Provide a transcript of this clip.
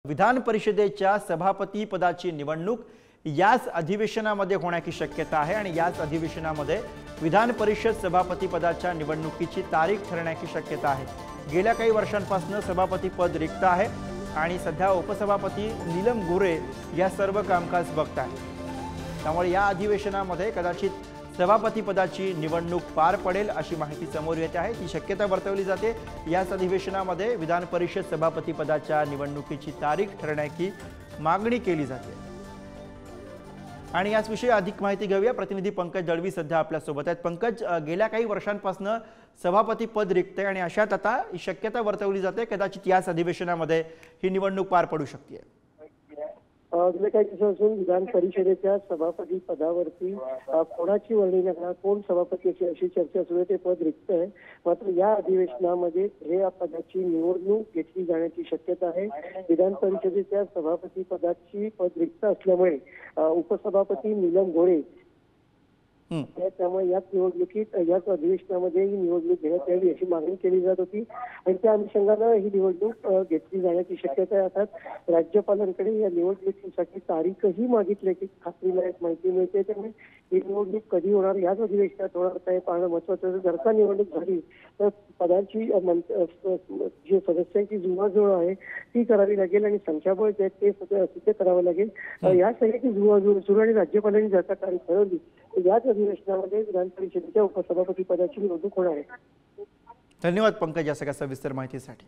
विधान परिषदेच्या सभापती पदाची निवडणूक याच अधिवेशनामध्ये होण्याची शक्यता आहे आणि याच अधिवेशनामध्ये विधान परिषद सभापती पदाच्या निवडणुकीची तारीख ठरण्याची शक्यता आहे। गेल्या काही वर्षांपासून सभापती पद रिक्त आहे आणि सध्या उपसभापती नीलम गोरे या सर्व कामकाज बघतात। त्यामुळे या अधिवेशनामध्ये कदाचित सभापती पदाची निवडणूक पार पडेल अशी माहिती समोर येते आहे। ती शक्यता वर्तवली जाते याच अधिवेशनामध्ये विधान परिषद सभापती पदाच्या निवडणुकीची तारीख ठरण्याची मागणी केली जाते। आणि याच विषयी अधिक माहिती घेऊया। प्रतिनिधी पंकज दळवी सध्या आपल्या सोबत आहेत। पंकज, गेल्या काही वर्षांपासून सभापती पद रिक्त आहे आणि अशात आता शक्यता वर्तवली जाते कदाचित याच अधिवेशनामध्ये ही निवडणूक पार पडू शकते। गेल्या काही दिवसापासून विधान परिषदेच्या सभापती पदावरती कोणाची वर्णी लागणार, कोण सभापती अशी चर्चा सुरू आहे। ते पद रिक्त आहे, मात्र या अधिवेशनामध्ये हे पदाची निवडणूक घेतली जाण्याची शक्यता आहे। विधान परिषदेच्या सभापती पदाची पद रिक्त असल्यामुळे उपसभापती नीलम गोरे त्यामुळे याच निवडणुकीत याच अधिवेशनामध्ये ही निवडणूक घेण्यात यावी अशी मागणी केली जात होती आणि त्या अनुषंगाने ही निवडणूक घेतली जाण्याची शक्यता आहे। अर्थात राज्यपालांकडे या निवडणुकीसाठी तारीखही मागितल्याची खात्रीलायक माहिती मिळते। त्यामुळे ही निवडणूक कधी होणार, याच अधिवेशनात होणार काय पाहणं महत्त्वाचं। जर का निवडणूक झाली तर पदांची जी सदस्यांची जुळवाजुळव आहे ती करावी लागेल आणि संख्याबळ जे ते सिद्ध करावं लागेल। या सगळ्याची जुळवाजुळव सुरू आणि राज्यपालांनी जर का तारीख ठरवली तर याच अधिवेशनामध्ये विधान परिषदेच्या उपसभापती पदाची निवडणूक होणार आहे। धन्यवाद पंकज या सगळ्या सविस्तर माहितीसाठी।